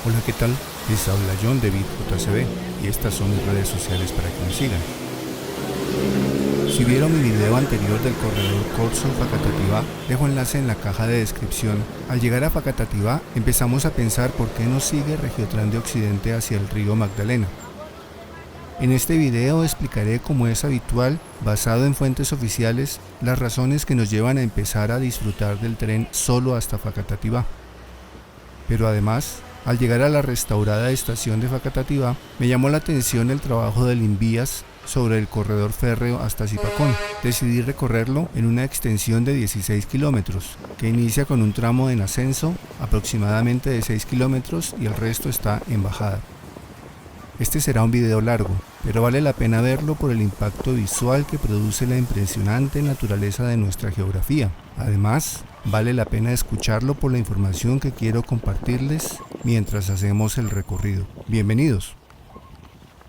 Hola, ¿qué tal? Les habla John de BitJCB y estas son mis redes sociales para que me sigan. Si vieron mi video anterior del corredor Corzo-Facatativá, dejo enlace en la caja de descripción. Al llegar a Facatativá, empezamos a pensar por qué no sigue Regiotran de Occidente hacia el río Magdalena. En este video explicaré, como es habitual, basado en fuentes oficiales, las razones que nos llevan a empezar a disfrutar del tren solo hasta Facatativá. Pero además, al llegar a la restaurada estación de Facatativá, me llamó la atención el trabajo del Invías sobre el corredor férreo hasta Zipacón. Decidí recorrerlo en una extensión de 16 kilómetros, que inicia con un tramo en ascenso aproximadamente de 6 kilómetros y el resto está en bajada. Este será un video largo, pero vale la pena verlo por el impacto visual que produce la impresionante naturaleza de nuestra geografía. Además, vale la pena escucharlo por la información que quiero compartirles mientras hacemos el recorrido. Bienvenidos.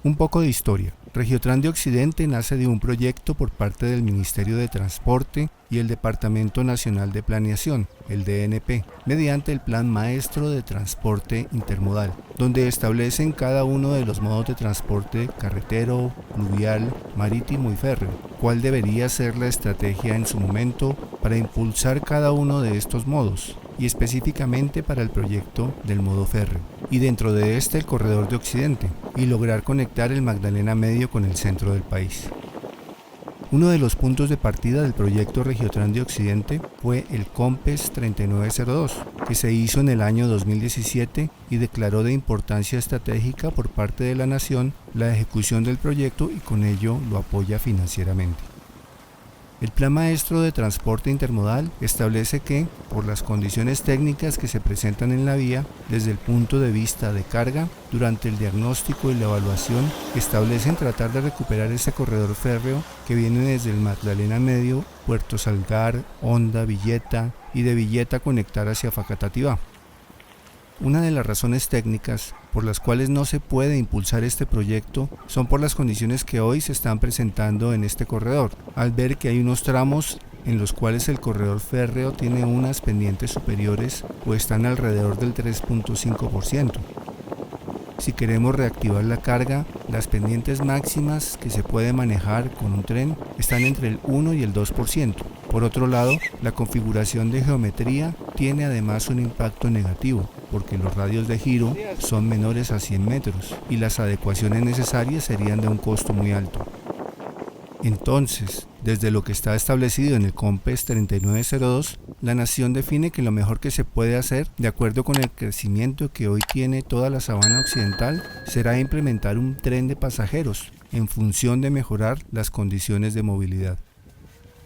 Un poco de historia. Regiotran de Occidente nace de un proyecto por parte del Ministerio de Transporte y el Departamento Nacional de Planeación, el DNP, mediante el Plan Maestro de Transporte Intermodal, donde establecen cada uno de los modos de transporte carretero, fluvial, marítimo y férreo, cuál debería ser la estrategia en su momento para impulsar cada uno de estos modos, y específicamente para el proyecto del modo férreo, y dentro de este el corredor de Occidente, y lograr conectar el Magdalena Medio con el centro del país. Uno de los puntos de partida del proyecto Regiotran de Occidente fue el COMPES 3902, que se hizo en el año 2017 y declaró de importancia estratégica por parte de la nación la ejecución del proyecto y con ello lo apoya financieramente. El Plan Maestro de Transporte Intermodal establece que, por las condiciones técnicas que se presentan en la vía, desde el punto de vista de carga, durante el diagnóstico y la evaluación, establecen tratar de recuperar ese corredor férreo que viene desde el Magdalena Medio, Puerto Salgar, Honda, Villeta y de Villeta conectar hacia Facatativá. Una de las razones técnicas por las cuales no se puede impulsar este proyecto son por las condiciones que hoy se están presentando en este corredor, al ver que hay unos tramos en los cuales el corredor férreo tiene unas pendientes superiores o están alrededor del 3.5%. Si queremos reactivar la carga, las pendientes máximas que se puede manejar con un tren están entre el 1 y el 2%. Por otro lado, la configuración de geometría tiene además un impacto negativo, porque los radios de giro son menores a 100 metros y las adecuaciones necesarias serían de un costo muy alto. Entonces, desde lo que está establecido en el COMPES 3902, la nación define que lo mejor que se puede hacer, de acuerdo con el crecimiento que hoy tiene toda la sabana occidental, será implementar un tren de pasajeros en función de mejorar las condiciones de movilidad.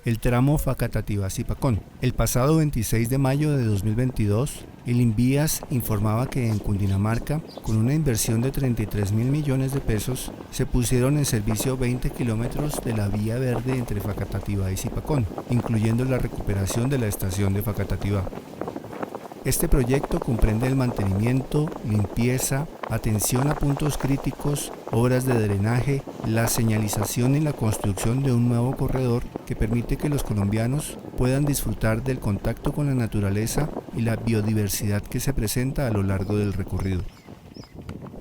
El tramo Facatativá-Zipacón. El pasado 26 de mayo de 2022, el Invías informaba que en Cundinamarca, con una inversión de 33.000 millones de pesos, se pusieron en servicio 20 kilómetros de la vía verde entre Facatativá y Zipacón, incluyendo la recuperación de la estación de Facatativá. Este proyecto comprende el mantenimiento, limpieza, atención a puntos críticos, obras de drenaje, la señalización y la construcción de un nuevo corredor que permite que los colombianos puedan disfrutar del contacto con la naturaleza y la biodiversidad que se presenta a lo largo del recorrido.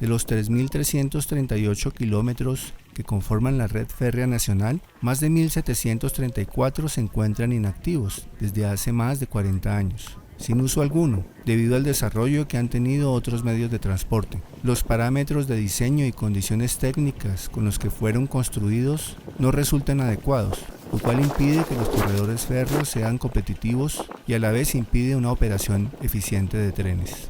De los 3.338 kilómetros que conforman la red férrea nacional, más de 1.734 se encuentran inactivos desde hace más de 40 años. Sin uso alguno, debido al desarrollo que han tenido otros medios de transporte. Los parámetros de diseño y condiciones técnicas con los que fueron construidos no resultan adecuados, lo cual impide que los corredores férreos sean competitivos y a la vez impide una operación eficiente de trenes.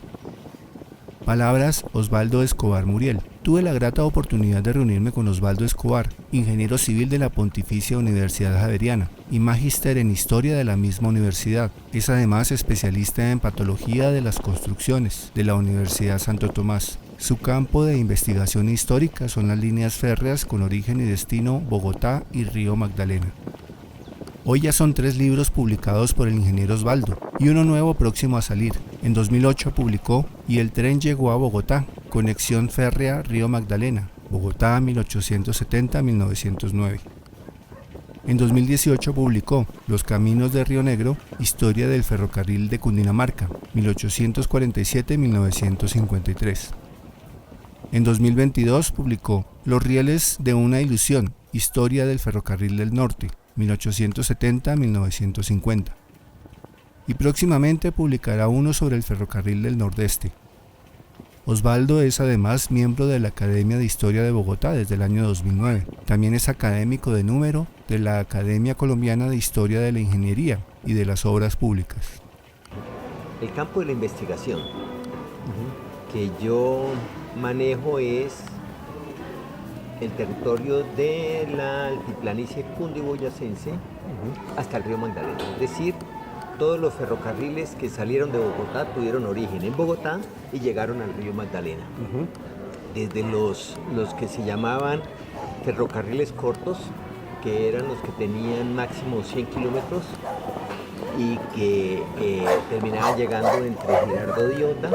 Palabras Osvaldo Escobar Muriel. Tuve la grata oportunidad de reunirme con Osvaldo Escobar, ingeniero civil de la Pontificia Universidad Javeriana y magíster en historia de la misma universidad. Es además especialista en patología de las construcciones de la Universidad Santo Tomás. Su campo de investigación histórica son las líneas férreas con origen y destino Bogotá y Río Magdalena. Hoy ya son 3 libros publicados por el ingeniero Osvaldo y uno nuevo próximo a salir. En 2008 publicó Y el tren llegó a Bogotá, conexión férrea Río Magdalena, Bogotá 1870-1909. En 2018 publicó Los Caminos de Río Negro, Historia del Ferrocarril de Cundinamarca, 1847-1953. En 2022 publicó Los Rieles de una Ilusión, Historia del Ferrocarril del Norte, 1870-1950. Y próximamente publicará uno sobre el Ferrocarril del Nordeste. Osvaldo es además miembro de la Academia de Historia de Bogotá desde el año 2009. También es académico de número de la Academia Colombiana de Historia de la Ingeniería y de las Obras Públicas. El campo de la investigación que yo manejo es el territorio de la altiplanicie cundiboyacense hasta el río Magdalena, es decir, todos los ferrocarriles que salieron de Bogotá tuvieron origen en Bogotá y llegaron al río Magdalena. Desde los que se llamaban ferrocarriles cortos, que eran los que tenían máximo 100 kilómetros y que terminaban llegando entre Girardot y Honda,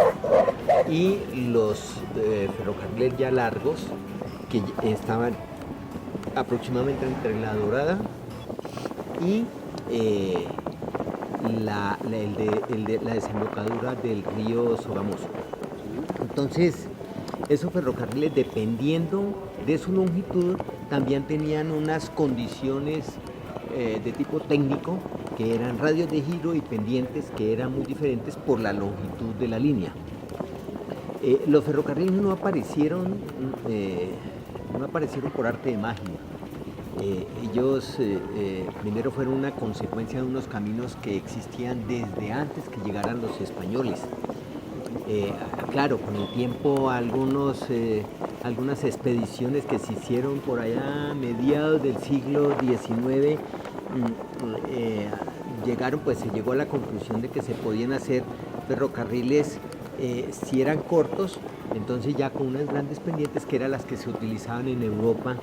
y los ferrocarriles ya largos, que estaban aproximadamente entre La Dorada y la desembocadura del río Sogamoso. Entonces, esos ferrocarriles, dependiendo de su longitud, también tenían unas condiciones de tipo técnico, que eran radios de giro y pendientes que eran muy diferentes por la longitud de la línea. Los ferrocarriles no aparecieron por arte de magia. Ellos primero fueron una consecuencia de unos caminos que existían desde antes que llegaran los españoles. Claro, con el tiempo algunas expediciones que se hicieron por allá a mediados del siglo XIX se llegó a la conclusión de que se podían hacer ferrocarriles si eran cortos, entonces ya con unas grandes pendientes que eran las que se utilizaban en Europa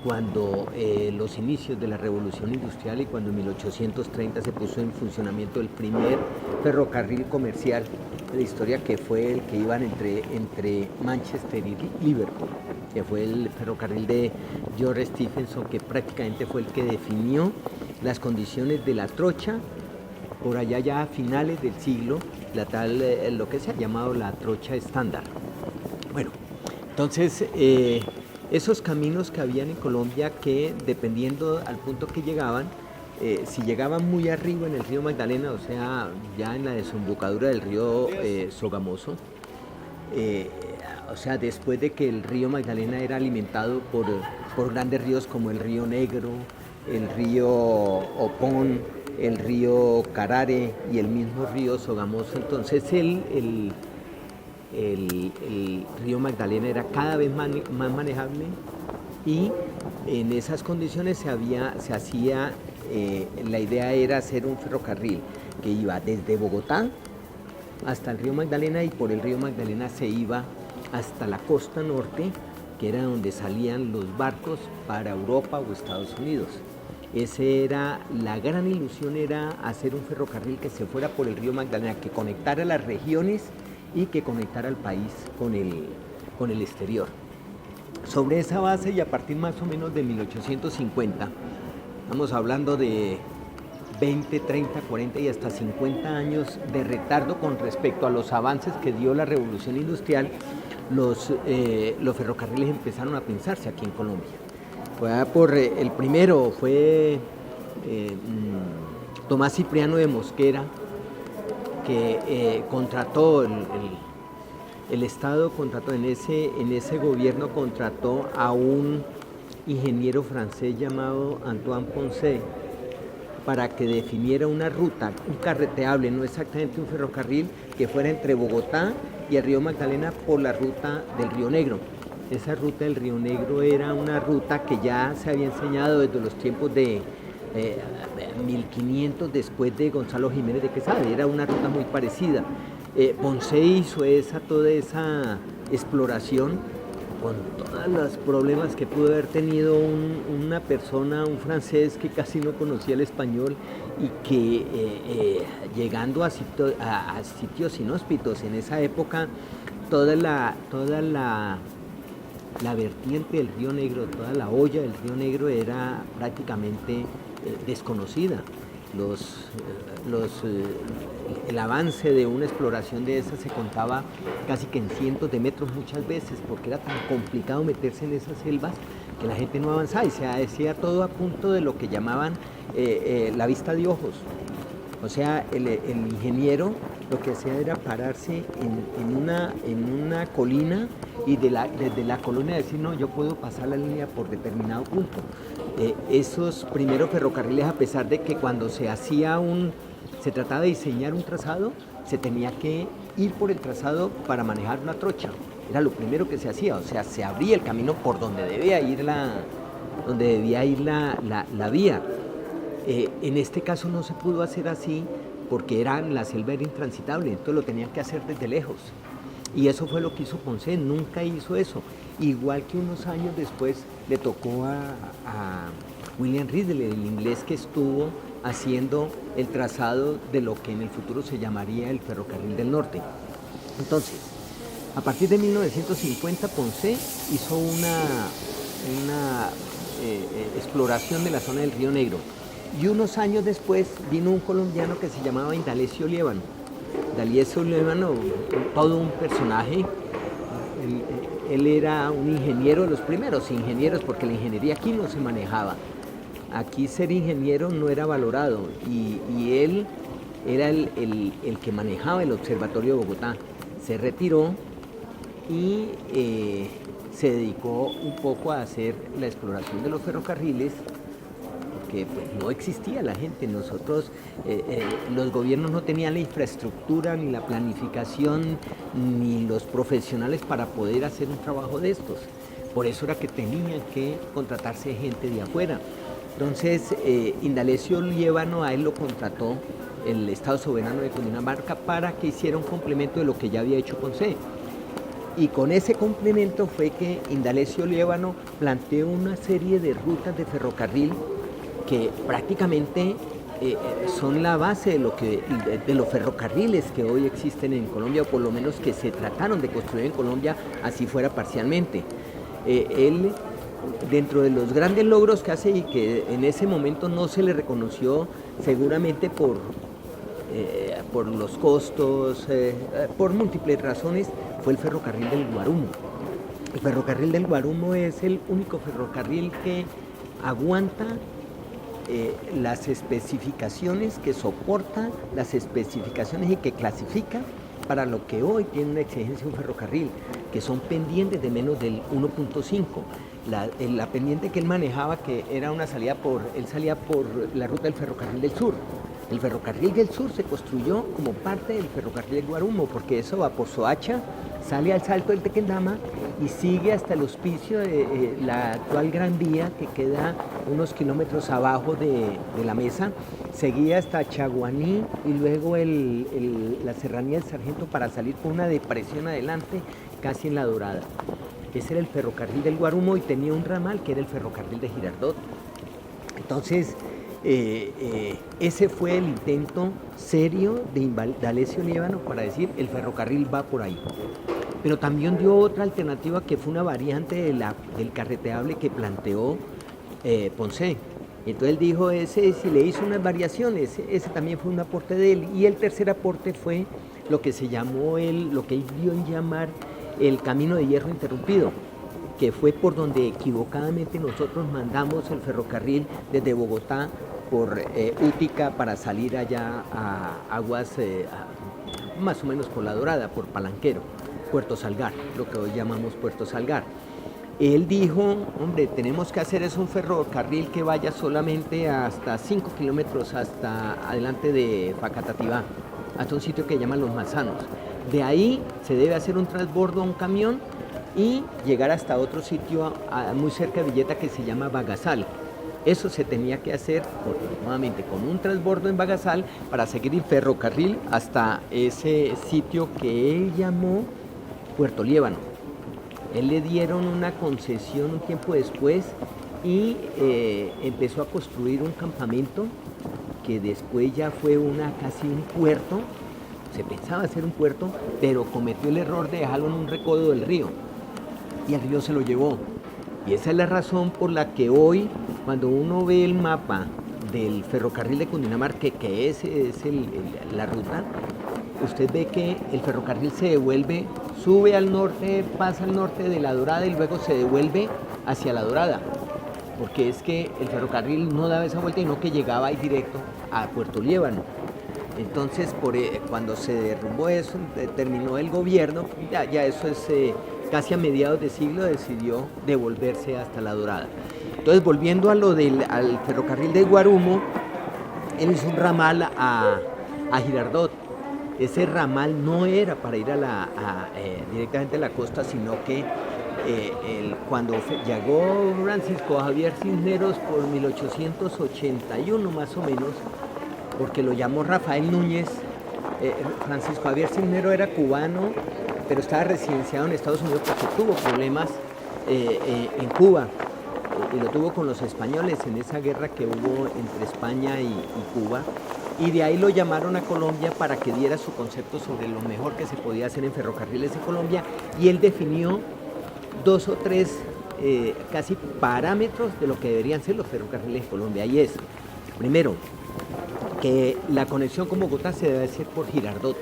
cuando los inicios de la Revolución Industrial y cuando en 1830 se puso en funcionamiento el primer ferrocarril comercial de la historia, que fue el que iban entre Manchester y Liverpool, que fue el ferrocarril de George Stephenson, que prácticamente fue el que definió las condiciones de la trocha por allá ya a finales del siglo, lo que se ha llamado la trocha estándar. Bueno, entonces esos caminos que habían en Colombia, que dependiendo al punto que llegaban, si llegaban muy arriba en el río Magdalena, o sea, ya en la desembocadura del río Sogamoso, o sea, después de que el río Magdalena era alimentado por grandes ríos como el río Negro, el río Opón, el río Carare y el mismo río Sogamoso, entonces el río Magdalena era cada vez más manejable, y en esas condiciones la idea era hacer un ferrocarril que iba desde Bogotá hasta el río Magdalena, y por el río Magdalena se iba hasta la costa norte, que era donde salían los barcos para Europa o Estados Unidos. La gran ilusión era hacer un ferrocarril que se fuera por el río Magdalena, que conectara las regiones y que conectara al país con el exterior. Sobre esa base, y a partir más o menos de 1850, estamos hablando de 20, 30, 40 y hasta 50 años de retardo con respecto a los avances que dio la Revolución Industrial, los ferrocarriles empezaron a pensarse aquí en Colombia. El primero fue Tomás Cipriano de Mosquera, que contrató, el Estado contrató, en ese gobierno contrató a un ingeniero francés llamado Antoine Poncet para que definiera una ruta, un carreteable, no exactamente un ferrocarril, que fuera entre Bogotá y el río Magdalena por la ruta del Río Negro. Esa ruta del Río Negro era una ruta que ya se había enseñado desde los tiempos de 1500, después de Gonzalo Jiménez de Quesada, era una ruta muy parecida. Poncet hizo toda esa exploración con todos los problemas que pudo haber tenido una persona, un francés que casi no conocía el español, y que llegando a sitios inhóspitos en esa época, toda la la vertiente del Río Negro, toda la hoya del Río Negro era prácticamente desconocida. El avance de una exploración de esa se contaba casi que en cientos de metros muchas veces, porque era tan complicado meterse en esas selvas que la gente no avanzaba y se hacía todo a punto de lo que llamaban la vista de ojos. O sea, el ingeniero lo que hacía era pararse en una colina y desde la colina decir, no, yo puedo pasar la línea por determinado punto. Esos primeros ferrocarriles, a pesar de que cuando se trataba de diseñar un trazado, se tenía que ir por el trazado para manejar una trocha. Era lo primero que se hacía, o sea, se abría el camino por donde debía ir la vía. En este caso no se pudo hacer así porque la selva era intransitable, entonces lo tenían que hacer desde lejos. Y eso fue lo que hizo Poncé, nunca hizo eso. Igual que unos años después le tocó a William Ridley, el inglés que estuvo haciendo el trazado de lo que en el futuro se llamaría el Ferrocarril del Norte. Entonces, a partir de 1950, Poncé hizo una exploración de la zona del Río Negro. Y unos años después vino un colombiano que se llamaba Indalecio Liévano. Indalecio Liévano, todo un personaje. Él era un ingeniero, de los primeros ingenieros, porque la ingeniería aquí no se manejaba. Aquí ser ingeniero no era valorado y él era el que manejaba el Observatorio de Bogotá. Se retiró y se dedicó un poco a hacer la exploración de los ferrocarriles, porque pues, no existía la gente. Nosotros, los gobiernos no tenían la infraestructura, ni la planificación, ni los profesionales para poder hacer un trabajo de estos. Por eso era que tenían que contratarse gente de afuera. Entonces, Indalecio Liévano, a él lo contrató el Estado Soberano de Cundinamarca para que hiciera un complemento de lo que ya había hecho Poncé. Y con ese complemento fue que Indalecio Liévano planteó una serie de rutas de ferrocarril que prácticamente son la base de los ferrocarriles que hoy existen en Colombia, o por lo menos que se trataron de construir en Colombia, así fuera parcialmente. Él, dentro de los grandes logros que hace y que en ese momento no se le reconoció, seguramente por los costos, por múltiples razones, fue el ferrocarril del Guarumo. El ferrocarril del Guarumo es el único ferrocarril que aguanta las especificaciones, que soporta las especificaciones y que clasifica para lo que hoy tiene una exigencia un ferrocarril, que son pendientes de menos del 1.5. La pendiente que él manejaba, que era una salida él salía por la ruta del ferrocarril del sur. El ferrocarril del sur se construyó como parte del ferrocarril del Guarumo, porque eso va por Soacha, sale al Salto del Tequendama y sigue hasta el hospicio de la actual Gran Vía, que queda unos kilómetros abajo de la Mesa, seguía hasta Chaguaní y luego la Serranía del Sargento para salir por una depresión adelante, casi en La Dorada. Ese era el ferrocarril del Guarumo y tenía un ramal que era el ferrocarril de Girardot. Entonces, ese fue el intento serio de Indalecio Liévano para decir el ferrocarril va por ahí. Pero también dio otra alternativa que fue una variante del carreteable que planteó Poncé. Entonces él dijo, si le hizo unas variaciones, ese también fue un aporte de él. Y el tercer aporte fue lo que se llamó lo que él dio en llamar el Camino de Hierro Interrumpido, que fue por donde equivocadamente nosotros mandamos el ferrocarril desde Bogotá por Útica para salir allá a aguas más o menos por La Dorada, por Palanquero, Puerto Salgar, lo que hoy llamamos Puerto Salgar. Él dijo, hombre, tenemos que hacer un ferrocarril que vaya solamente hasta 5 kilómetros hasta adelante de Facatativá, hasta un sitio que llaman Los Manzanos. De ahí se debe hacer un transbordo a un camión y llegar hasta otro sitio muy cerca de Villeta que se llama Bagasal. Eso se tenía que hacer nuevamente con un transbordo en Bagasal para seguir el ferrocarril hasta ese sitio que él llamó Puerto Liévano. Él le dieron una concesión un tiempo después y empezó a construir un campamento que después ya fue casi un puerto. Se pensaba hacer un puerto, pero cometió el error de dejarlo en un recodo del río. y el río se lo llevó. Y esa es la razón por la que hoy, cuando uno ve el mapa del ferrocarril de Cundinamarca, que es la ruta, usted ve que el ferrocarril se devuelve, sube al norte, pasa al norte de La Dorada y luego se devuelve hacia La Dorada. Porque es que el ferrocarril no daba esa vuelta, sino que llegaba ahí directo a Puerto Líbano. Entonces, cuando se derrumbó eso, terminó el gobierno, ya eso es casi a mediados de siglo, decidió devolverse hasta La Dorada. Entonces, volviendo a al ferrocarril de Guarumo, él hizo un ramal a Girardot. Ese ramal no era para ir directamente a la costa, sino que cuando llegó Francisco Javier Cisneros por 1881 más o menos, porque lo llamó Rafael Núñez. Francisco Javier Cisneros era cubano, pero estaba residenciado en Estados Unidos porque tuvo problemas en Cuba, y lo tuvo con los españoles en esa guerra que hubo entre España y Cuba, y de ahí lo llamaron a Colombia para que diera su concepto sobre lo mejor que se podía hacer en ferrocarriles en Colombia, y él definió 2 o 3 casi parámetros de lo que deberían ser los ferrocarriles en Colombia, y es, primero, que la conexión con Bogotá se debe hacer por Girardot.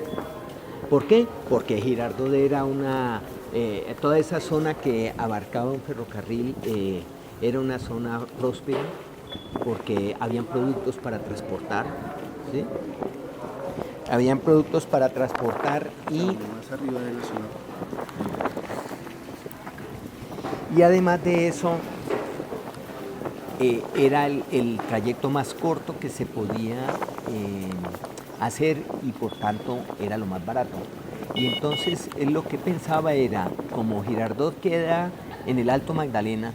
¿Por qué? Porque Girardot era toda esa zona que abarcaba un ferrocarril era una zona próspera, porque habían productos para transportar, ¿sí? Habían productos para transportar y además de eso, era el trayecto más corto que se podía hacer, y por tanto era lo más barato. Y entonces él lo que pensaba era, como Girardot queda en el Alto Magdalena,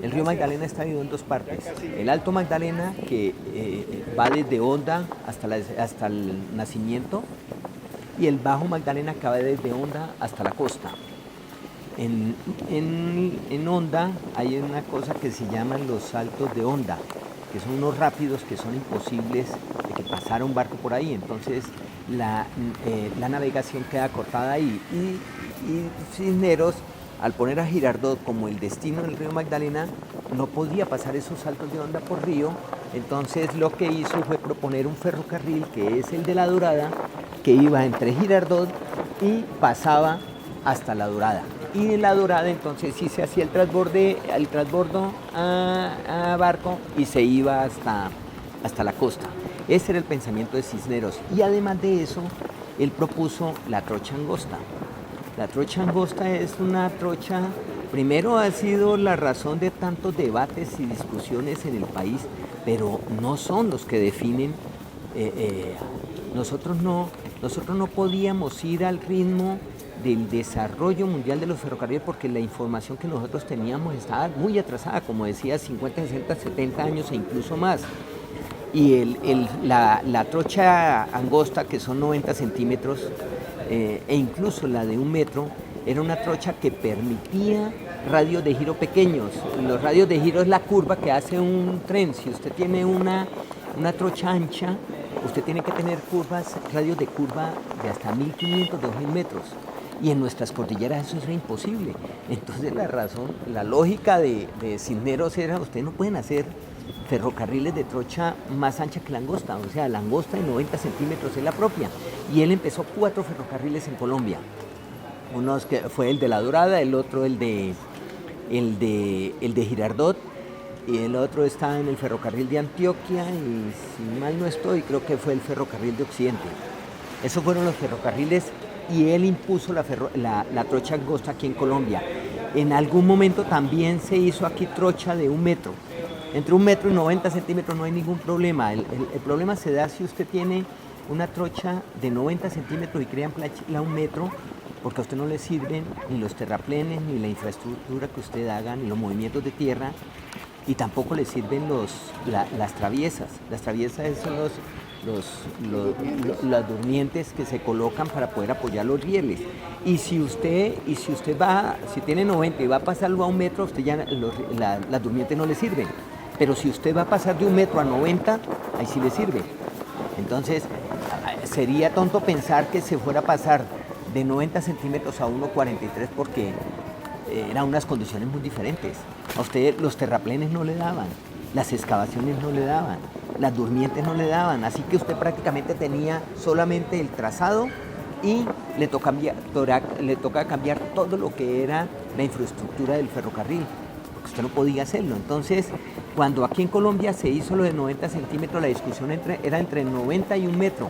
el río Magdalena está dividido en 2 partes. El Alto Magdalena, que va desde Honda hasta el Nacimiento, y el Bajo Magdalena, que va desde Honda hasta la costa. En Honda hay una cosa que se llaman los saltos de Honda, que son unos rápidos que son imposibles de que pasara un barco por ahí. Entonces la navegación queda cortada ahí, y Cisneros, al poner a Girardot como el destino del río Magdalena, no podía pasar esos saltos de Honda por río. Entonces lo que hizo fue proponer un ferrocarril, que es el de La Dorada, que iba entre Girardot y pasaba hasta La Dorada. Y en La Dorada entonces sí se hacía el transbordo a barco, y se iba hasta la costa. Ese era el pensamiento de Cisneros. Y además de eso, él propuso la trocha angosta. La trocha angosta es una trocha, primero ha sido la razón de tantos debates y discusiones en el país, pero no son los que definen. Nosotros no podíamos ir al ritmo del desarrollo mundial de los ferrocarriles, porque la información que nosotros teníamos estaba muy atrasada, como decía, 50, 60, 70 años e incluso más. Y la trocha angosta, que son 90 centímetros, e incluso la de 1 metro, era una trocha que permitía radios de giro pequeños. Los radios de giro es la curva que hace un tren. Si usted tiene una trocha ancha, usted tiene que tener radios de curva de hasta 1500, 2000 metros. Y en nuestras cordilleras eso era imposible. Entonces la lógica de Cisneros era, ustedes no pueden hacer ferrocarriles de trocha más ancha que la angosta, o sea, la angosta de 90 centímetros es la propia. Y él empezó 4 ferrocarriles en Colombia. Uno que fue el de La Dorada, el otro el de Girardot, y el otro está en el ferrocarril de Antioquia, y si mal no estoy, creo que fue el ferrocarril de Occidente. Esos fueron los ferrocarriles, y él impuso la trocha angosta aquí en Colombia. En algún momento también se hizo aquí trocha de 1 metro. Entre 1 metro y 90 centímetros no hay ningún problema. El problema se da si usted tiene una trocha de 90 centímetros y quiere ampliarla a 1 metro, porque a usted no le sirven ni los terraplenes, ni la infraestructura que usted haga, ni los movimientos de tierra, y tampoco le sirven las traviesas. Las traviesas son las durmientes que se colocan para poder apoyar los rieles. Y si usted tiene 90 y va a pasarlo a 1 metro, usted ya las durmientes no le sirven. Pero si usted va a pasar de 1 metro a 90, ahí sí le sirve. Entonces, sería tonto pensar que se fuera a pasar de 90 centímetros a 1,43, porque eran unas condiciones muy diferentes. A usted los terraplenes no le daban, las excavaciones no le daban, las durmientes no le daban, así que usted prácticamente tenía solamente el trazado y le toca cambiar todo lo que era la infraestructura del ferrocarril, porque usted no podía hacerlo. Entonces, cuando aquí en Colombia se hizo lo de 90 centímetros, la discusión era entre 90 y 1 metro,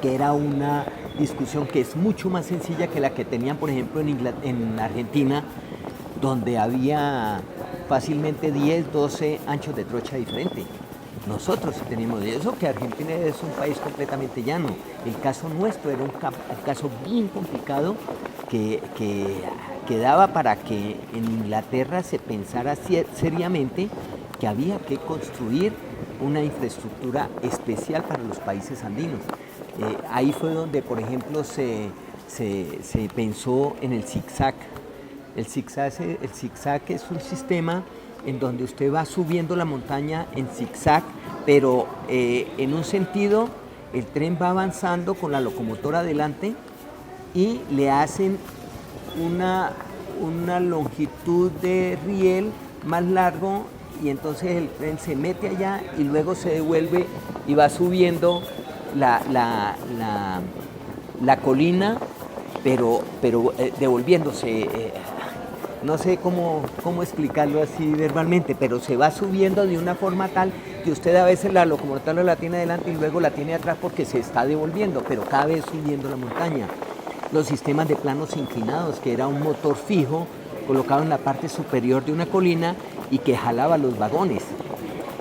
que era una discusión que es mucho más sencilla que la que tenían, por ejemplo, en Argentina, donde había fácilmente 10, 12 anchos de trocha diferentes. Nosotros sí tenemos de eso, que Argentina es un país completamente llano. El caso nuestro era un caso bien complicado que daba para que en Inglaterra se pensara seriamente que había que construir una infraestructura especial para los países andinos. Ahí fue donde, por ejemplo, se pensó en el zigzag. El zigzag es un sistema en donde usted va subiendo la montaña en zigzag, pero en un sentido el tren va avanzando con la locomotora adelante y le hacen una longitud de riel más largo, y entonces el tren se mete allá y luego se devuelve y va subiendo la colina, pero devolviéndose. No sé cómo explicarlo así verbalmente, pero se va subiendo de una forma tal que usted a veces la locomotora la tiene adelante y luego la tiene atrás porque se está devolviendo, pero cada vez subiendo la montaña. Los sistemas de planos inclinados, que era un motor fijo colocado en la parte superior de una colina y que jalaba los vagones.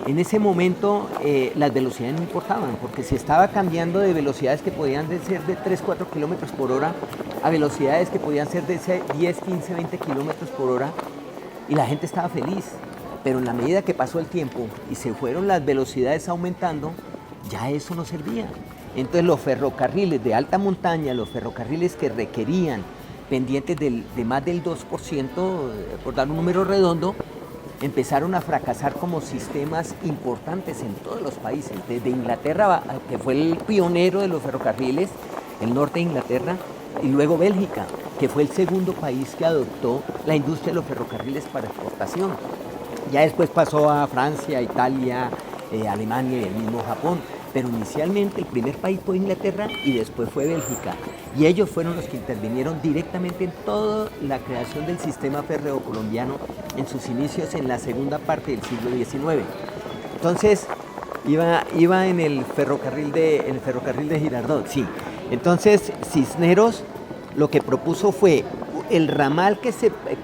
En ese momento las velocidades no importaban, porque se estaba cambiando de velocidades que podían ser de 3, 4 kilómetros por hora a velocidades que podían ser de 10, 15, 20 kilómetros por hora, y la gente estaba feliz. Pero en la medida que pasó el tiempo y se fueron las velocidades aumentando, ya eso no servía. Entonces los ferrocarriles de alta montaña, los ferrocarriles que requerían pendientes de más del 2%, por dar un número redondo, empezaron a fracasar como sistemas importantes en todos los países. Desde Inglaterra, que fue el pionero de los ferrocarriles, el norte de Inglaterra, y luego Bélgica, que fue el segundo país que adoptó la industria de los ferrocarriles para exportación. Ya después pasó a Francia, Italia, Alemania y el mismo Japón. Pero inicialmente el primer país fue Inglaterra y después fue Bélgica. Y ellos fueron los que intervinieron directamente en toda la creación del sistema férreo colombiano en sus inicios en la segunda parte del siglo XIX. Entonces, iba en el ferrocarril de Girardot, sí. Entonces, Cisneros lo que propuso fue el ramal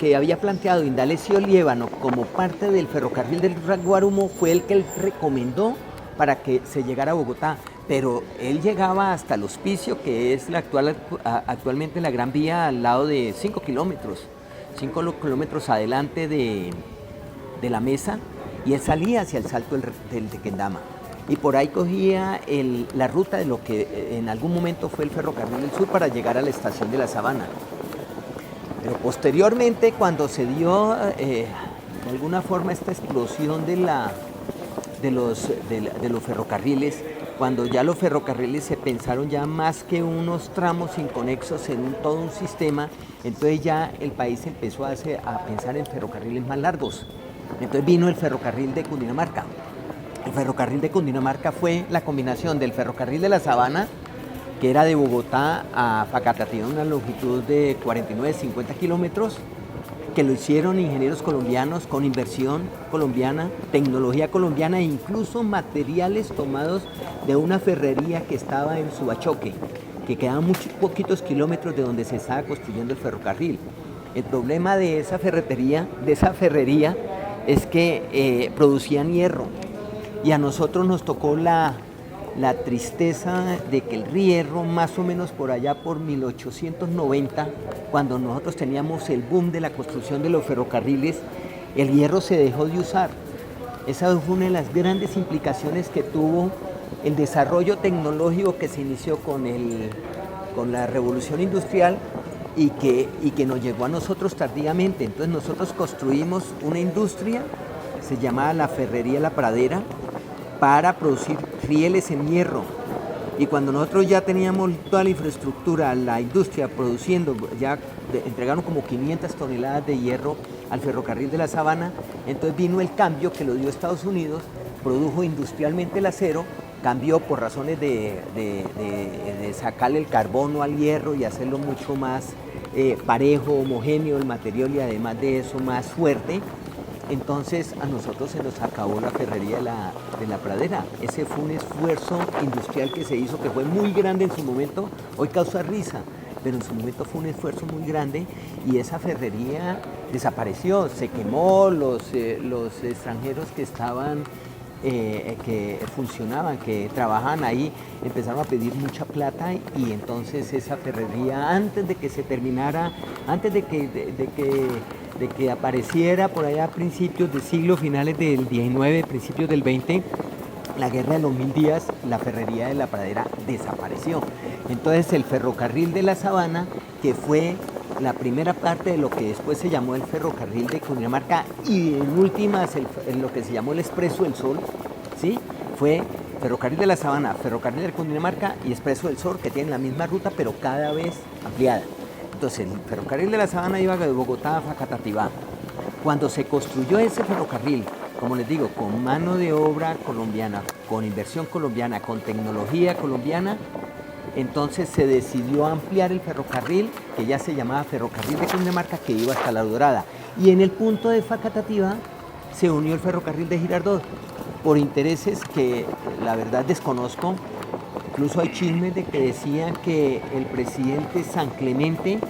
que había planteado Indalecio Liévano como parte del ferrocarril del Guarumo, fue el que él recomendó para que se llegara a Bogotá, pero él llegaba hasta el Hospicio, que es actualmente la Gran Vía, al lado de 5 kilómetros adelante de la Mesa, y él salía hacia el Salto del Tequendama, y por ahí cogía la ruta de lo que en algún momento fue el Ferrocarril del Sur para llegar a la estación de La Sabana. Pero posteriormente, cuando se dio de alguna forma esta explosión de los ferrocarriles, cuando ya los ferrocarriles se pensaron ya más que unos tramos inconexos en todo un sistema, entonces ya el país empezó a pensar en ferrocarriles más largos. Entonces vino el ferrocarril de Cundinamarca. El ferrocarril de Cundinamarca fue la combinación del ferrocarril de La Sabana, que era de Bogotá a Facatativá, una longitud de 49, 50 kilómetros, que lo hicieron ingenieros colombianos con inversión colombiana, tecnología colombiana e incluso materiales tomados de una ferrería que estaba en Subachoque, que quedaban muy poquitos kilómetros de donde se estaba construyendo el ferrocarril. El problema de esa ferrería es que producían hierro, y a nosotros nos tocó la tristeza de que el hierro, más o menos por allá por 1890, cuando nosotros teníamos el boom de la construcción de los ferrocarriles, el hierro se dejó de usar. Esa fue una de las grandes implicaciones que tuvo el desarrollo tecnológico que se inició con la revolución industrial y que nos llegó a nosotros tardíamente. Entonces nosotros construimos una industria, se llamaba la Ferrería La Pradera, para producir rieles en hierro. Y cuando nosotros ya teníamos toda la infraestructura, la industria produciendo, ya entregaron como 500 toneladas de hierro al ferrocarril de la Sabana, entonces vino el cambio que lo dio Estados Unidos, produjo industrialmente el acero, cambió por razones de sacarle el carbono al hierro y hacerlo mucho más parejo, homogéneo el material y además de eso más fuerte. Entonces a nosotros se nos acabó la ferrería de la Pradera. Ese fue un esfuerzo industrial que se hizo, que fue muy grande en su momento, hoy causa risa, pero en su momento fue un esfuerzo muy grande y esa ferrería desapareció, se quemó, los extranjeros que estaban, que funcionaban, que trabajaban ahí, empezaron a pedir mucha plata y entonces esa ferrería, antes de que se terminara, antes de que apareciera por allá a principios del siglo, finales del XIX, principios del XX, la guerra de los 1000 días, la ferrería de la Pradera desapareció. Entonces el ferrocarril de la Sabana, que fue la primera parte de lo que después se llamó el ferrocarril de Cundinamarca y en últimas lo que se llamó el Expreso del Sol, ¿sí? Fue ferrocarril de la Sabana, ferrocarril de Cundinamarca y Expreso del Sol, que tienen la misma ruta pero cada vez ampliada. Entonces el ferrocarril de la Sabana iba de Bogotá a Facatativá. Cuando se construyó ese ferrocarril, como les digo, con mano de obra colombiana, con inversión colombiana, con tecnología colombiana, entonces se decidió ampliar el ferrocarril, que ya se llamaba Ferrocarril de Cundinamarca, que iba hasta La Dorada. Y en el punto de Facatativá se unió el ferrocarril de Girardot, por intereses que la verdad desconozco. Incluso hay chismes de que decían que el presidente San Clemente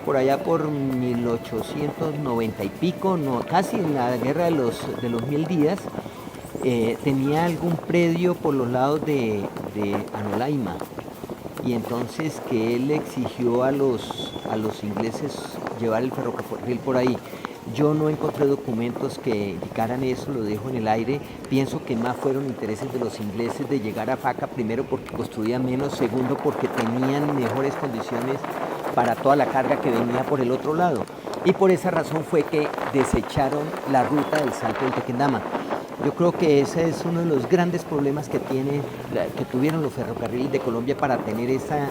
por allá por 1890 y pico, no, casi en la guerra de los 1000 días, tenía algún predio por los lados de Anolaima y entonces que él exigió a los ingleses llevar el ferrocarril por ahí. Yo no encontré documentos que indicaran eso, lo dejo en el aire. Pienso que más fueron intereses de los ingleses de llegar a Faca, primero porque construían menos, segundo porque tenían mejores condiciones para toda la carga que venía por el otro lado. Y por esa razón fue que desecharon la ruta del Salto del Tequendama. Yo creo que ese es uno de los grandes problemas que tuvieron los ferrocarriles de Colombia para tener ese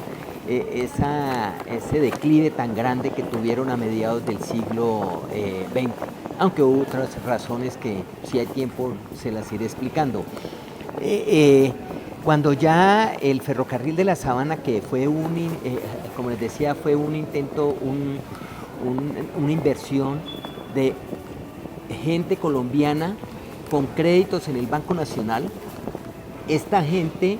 declive tan grande que tuvieron a mediados del siglo XX, aunque hubo otras razones que si hay tiempo se las iré explicando. Cuando ya el ferrocarril de la Sabana, que fue como les decía, fue un intento, una inversión de gente colombiana con créditos en el Banco Nacional, esta gente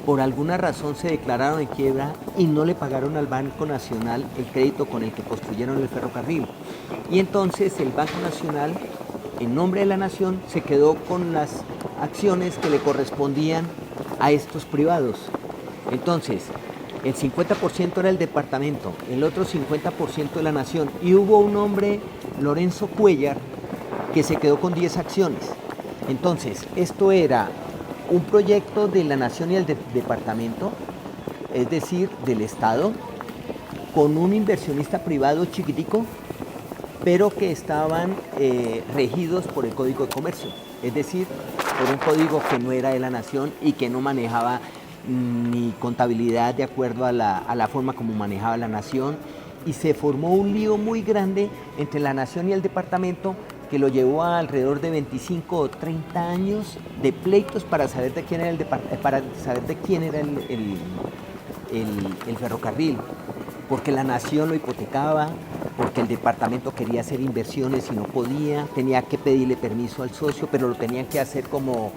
por alguna razón se declararon en quiebra y no le pagaron al Banco Nacional el crédito con el que construyeron el ferrocarril. Y entonces el Banco Nacional, en nombre de la nación, se quedó con las acciones que le correspondían a estos privados. Entonces, el 50% era el departamento, el otro 50% de la nación. Y hubo un hombre, Lorenzo Cuellar, que se quedó con 10 acciones. Entonces, esto era un proyecto de la nación y el departamento, es decir, del Estado, con un inversionista privado chiquitico, pero que estaban regidos por el Código de Comercio, es decir, por un código que no era de la nación y que no manejaba ni contabilidad de acuerdo a la forma como manejaba la nación, y se formó un lío muy grande entre la nación y el departamento que lo llevó a alrededor de 25 o 30 años de pleitos para saber de quién era el ferrocarril, porque la nación lo hipotecaba, porque el departamento quería hacer inversiones y no podía, tenía que pedirle permiso al socio, pero lo tenían que hacer como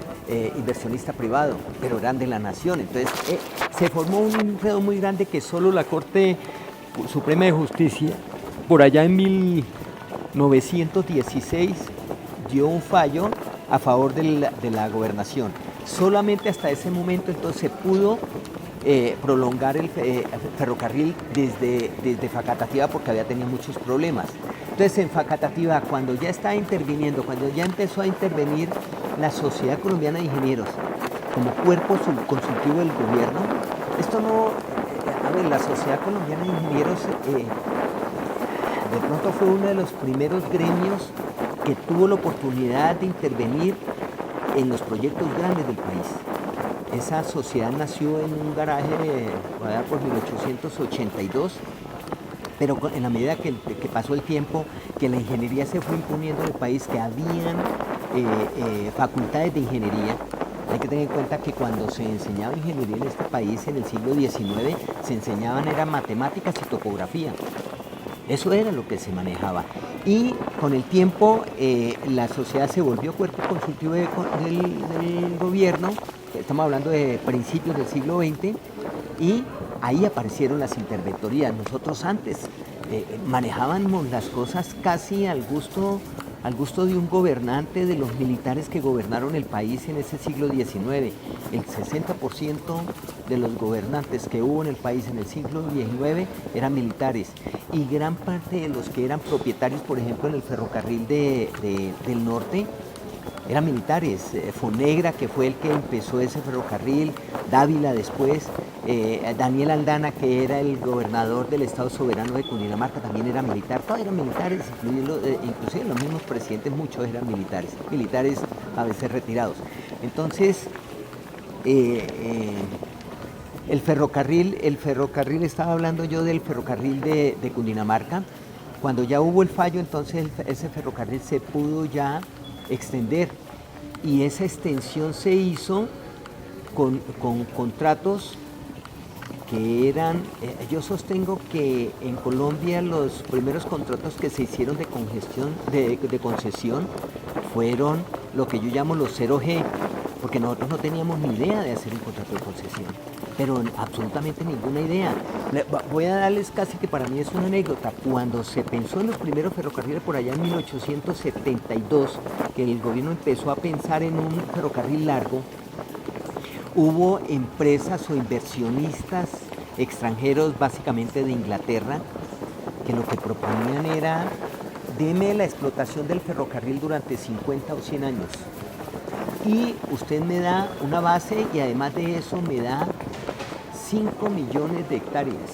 inversionista privado, pero eran de la nación. Entonces se formó un enredo muy grande que solo la Corte Suprema de Justicia, por allá en 1916, dio un fallo a favor de la gobernación. Solamente hasta ese momento entonces se pudo prolongar el ferrocarril desde Facatativá porque había tenido muchos problemas. Entonces en Facatativá, cuando ya estaba interviniendo, cuando ya empezó a intervenir la Sociedad Colombiana de Ingenieros como cuerpo consultivo del gobierno, esto no, la Sociedad Colombiana de Ingenieros de pronto fue uno de los primeros gremios que tuvo la oportunidad de intervenir en los proyectos grandes del país. esa sociedad nació en un garaje allá por 1882, pero en la medida que pasó el tiempo, que la ingeniería se fue imponiendo en el país, que habían facultades de ingeniería. Hay que tener en cuenta que cuando se enseñaba ingeniería en este país en el siglo XIX, se enseñaban eran matemáticas y topografía. Eso era lo que se manejaba. Y con el tiempo la sociedad se volvió cuerpo consultivo del gobierno, estamos hablando de principios del siglo XX, y ahí aparecieron las interventorías. Nosotros antes manejábamos las cosas casi al gusto de un gobernante, de los militares que gobernaron el país en ese siglo XIX. El 60% de los gobernantes que hubo en el país en el siglo XIX eran militares, y gran parte de los que eran propietarios, por ejemplo, en el ferrocarril del norte, eran militares. Fonegra, que fue el que empezó ese ferrocarril, Dávila después, Daniel Aldana, que era el gobernador del Estado Soberano de Cundinamarca, también era militar. Todos eran militares, inclusive los mismos presidentes, muchos eran militares a veces retirados. Entonces, el ferrocarril, estaba hablando yo del ferrocarril de Cundinamarca. Cuando ya hubo el fallo, entonces ese ferrocarril se pudo ya extender, y esa extensión se hizo con contratos que eran, yo sostengo que en Colombia los primeros contratos que se hicieron de concesión fueron lo que yo llamo los 0G, porque nosotros no teníamos ni idea de hacer un contrato de concesión, pero absolutamente ninguna idea. Voy a darles casi que para mí es una anécdota. Cuando se pensó en los primeros ferrocarriles por allá en 1872, que el gobierno empezó a pensar en un ferrocarril largo, hubo empresas o inversionistas extranjeros, básicamente de Inglaterra, que lo que proponían era: deme la explotación del ferrocarril durante 50 o 100 años. Y usted me da una base, y además de eso me da 5 millones de hectáreas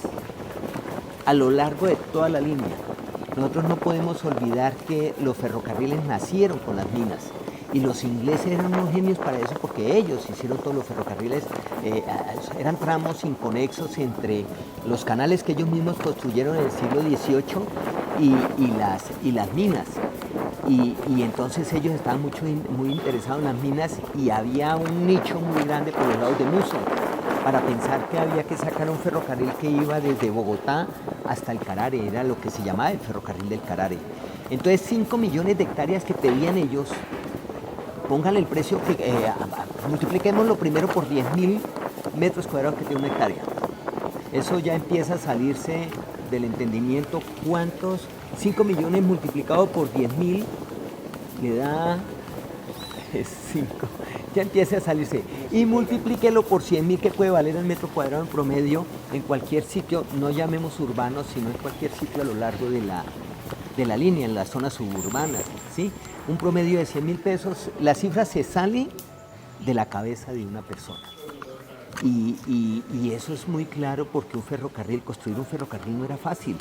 a lo largo de toda la línea. Nosotros no podemos olvidar que los ferrocarriles nacieron con las minas, y los ingleses eran unos genios para eso, porque ellos hicieron todos los ferrocarriles. Eran tramos inconexos entre los canales que ellos mismos construyeron en el siglo XVIII y las minas. Y entonces ellos estaban muy interesados en las minas, y había un nicho muy grande por los lados de Muso para pensar que había que sacar un ferrocarril que iba desde Bogotá hasta el Carare. Era lo que se llamaba el ferrocarril del Carare. Entonces 5 millones de hectáreas que pedían ellos, póngale el precio, multipliquémoslo primero por 10.000 metros cuadrados que tiene una hectárea. Eso ya empieza a salirse del entendimiento. ¿Cuántos? 5 millones multiplicado por 10.000 le da 5. Ya empieza a salirse. Y multiplíquelo por 100.000, que puede valer el metro cuadrado en promedio en cualquier sitio, no llamemos urbanos, sino en cualquier sitio a lo largo de la línea, en las zonas suburbanas, ¿sí? Un promedio de 100.000 pesos. La cifra se sale de la cabeza de una persona. Y eso es muy claro, porque construir un ferrocarril no era fácil.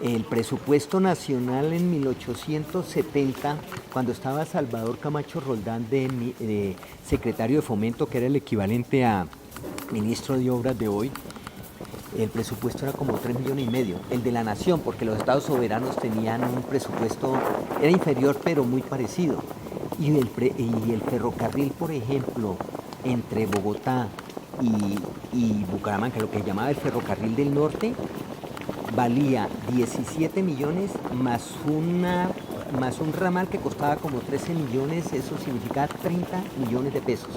El presupuesto nacional en 1870, cuando estaba Salvador Camacho Roldán de secretario de Fomento, que era el equivalente a ministro de Obras de hoy, el presupuesto era como 3,5 millones. El de la Nación, porque los estados soberanos tenían un presupuesto, era inferior, pero muy parecido. Y el ferrocarril, por ejemplo, entre Bogotá y Bucaramanga, lo que llamaba el ferrocarril del norte, valía 17 millones más un ramal que costaba como 13 millones, eso significaba 30 millones de pesos.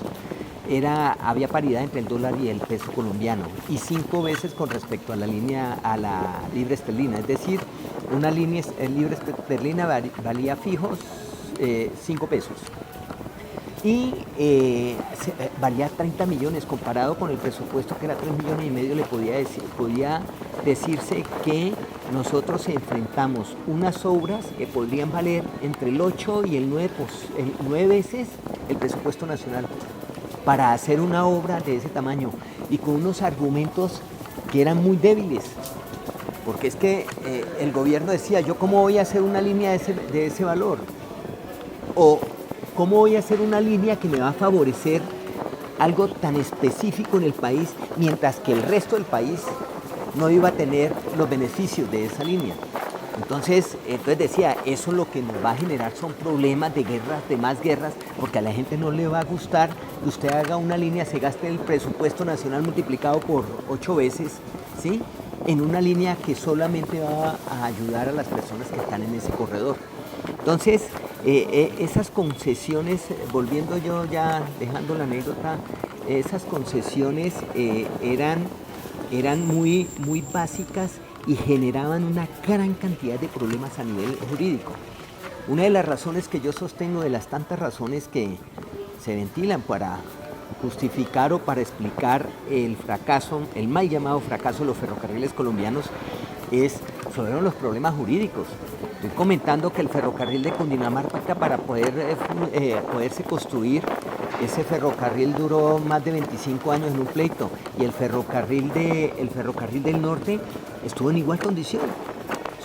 Había paridad entre el dólar y el peso colombiano, y 5 veces con respecto a la libra esterlina. Es decir, una libra esterlina valía fijos 5 pesos. Y valía 30 millones, comparado con el presupuesto que era 3,5 millones. Le podía decirse que nosotros enfrentamos unas obras que podrían valer entre el 8 y el 9 veces el presupuesto nacional, para hacer una obra de ese tamaño, y con unos argumentos que eran muy débiles, porque es que el gobierno decía: ¿yo cómo voy a hacer una línea de ese valor? O ¿cómo voy a hacer una línea que me va a favorecer algo tan específico en el país, mientras que el resto del país no iba a tener los beneficios de esa línea. Entonces decía, eso lo que nos va a generar son problemas de guerras, de más guerras, porque a la gente no le va a gustar que usted haga una línea, se gaste el presupuesto nacional multiplicado por 8 veces, ¿sí?, en una línea que solamente va a ayudar a las personas que están en ese corredor. Entonces, esas concesiones, volviendo yo ya, dejando la anécdota, esas concesiones eran muy básicas y generaban una gran cantidad de problemas a nivel jurídico. Una de las razones que yo sostengo, de las tantas razones que se ventilan para justificar o para explicar el fracaso, el mal llamado fracaso de los ferrocarriles colombianos, fueron los problemas jurídicos. Estoy comentando que el ferrocarril de Cundinamarca, para poderse construir, ese ferrocarril duró más de 25 años en un pleito, y el ferrocarril del norte estuvo en igual condición.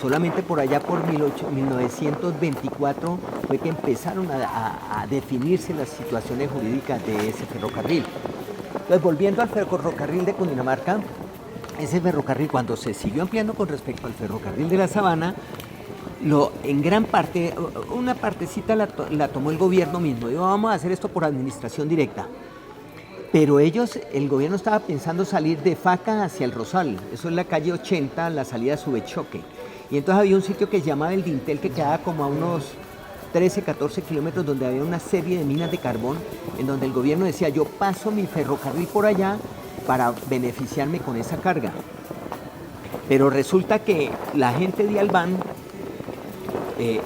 Solamente por allá por 1924 fue que empezaron a definirse las situaciones jurídicas de ese ferrocarril. Entonces, volviendo al ferrocarril de Cundinamarca, ese ferrocarril, cuando se siguió ampliando con respecto al ferrocarril de la Sabana, en gran parte, una partecita la tomó el gobierno mismo. Dijo, vamos a hacer esto por administración directa. Pero el gobierno estaba pensando salir de Faca hacia el Rosal. Eso es la calle 80, la salida a Subechoque. Y entonces había un sitio que se llamaba el Dintel, que quedaba como a unos 13, 14 kilómetros, donde había una serie de minas de carbón, en donde el gobierno decía, yo paso mi ferrocarril por allá para beneficiarme con esa carga. Pero resulta que la gente de Albán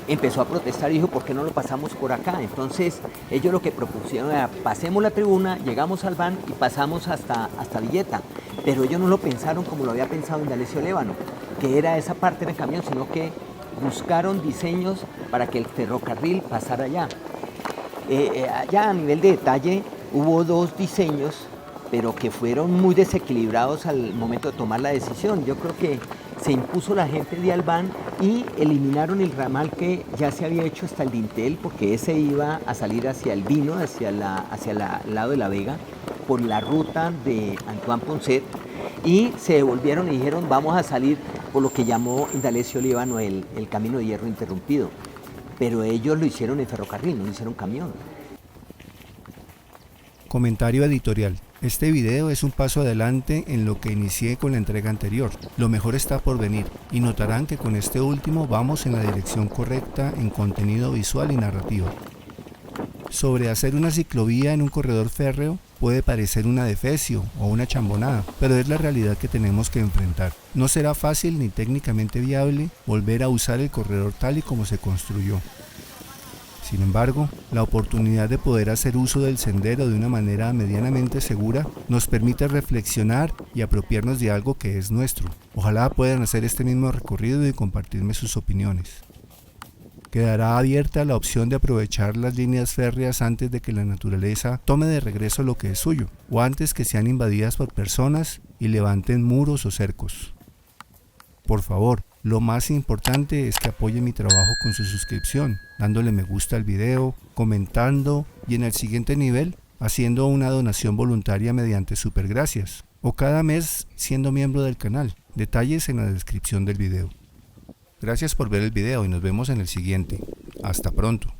empezó a protestar y dijo, ¿por qué no lo pasamos por acá? Entonces ellos lo que propusieron era, pasemos la tribuna, llegamos al Albán y pasamos hasta Villeta. Pero ellos no lo pensaron como lo había pensado Indalecio Lévano, que era esa parte del camión, sino que buscaron diseños para que el ferrocarril pasara allá. Allá a nivel de detalle hubo 2 diseños, pero que fueron muy desequilibrados al momento de tomar la decisión. Yo creo que se impuso la gente de Albán y eliminaron el ramal que ya se había hecho hasta el Dintel, porque ese iba a salir hacia el Vino, hacia el lado de La Vega, por la ruta de Antoine Poncet, y se devolvieron y dijeron, vamos a salir por lo que llamó Indalecio Lévano el camino de hierro interrumpido. Pero ellos lo hicieron en ferrocarril, no lo hicieron camión. Comentario editorial. Este video es un paso adelante en lo que inicié con la entrega anterior. Lo mejor está por venir, y notarán que con este último vamos en la dirección correcta en contenido visual y narrativo. Sobre hacer una ciclovía en un corredor férreo puede parecer una defecio o una chambonada, pero es la realidad que tenemos que enfrentar. No será fácil ni técnicamente viable volver a usar el corredor tal y como se construyó. Sin embargo, la oportunidad de poder hacer uso del sendero de una manera medianamente segura nos permite reflexionar y apropiarnos de algo que es nuestro. Ojalá puedan hacer este mismo recorrido y compartirme sus opiniones. Quedará abierta la opción de aprovechar las líneas férreas antes de que la naturaleza tome de regreso lo que es suyo, o antes que sean invadidas por personas y levanten muros o cercos. Por favor, lo más importante es que apoyen mi trabajo con su suscripción, dándole me gusta al video, comentando y en el siguiente nivel, haciendo una donación voluntaria mediante Supergracias, o cada mes siendo miembro del canal. Detalles en la descripción del video. Gracias por ver el video y nos vemos en el siguiente. Hasta pronto.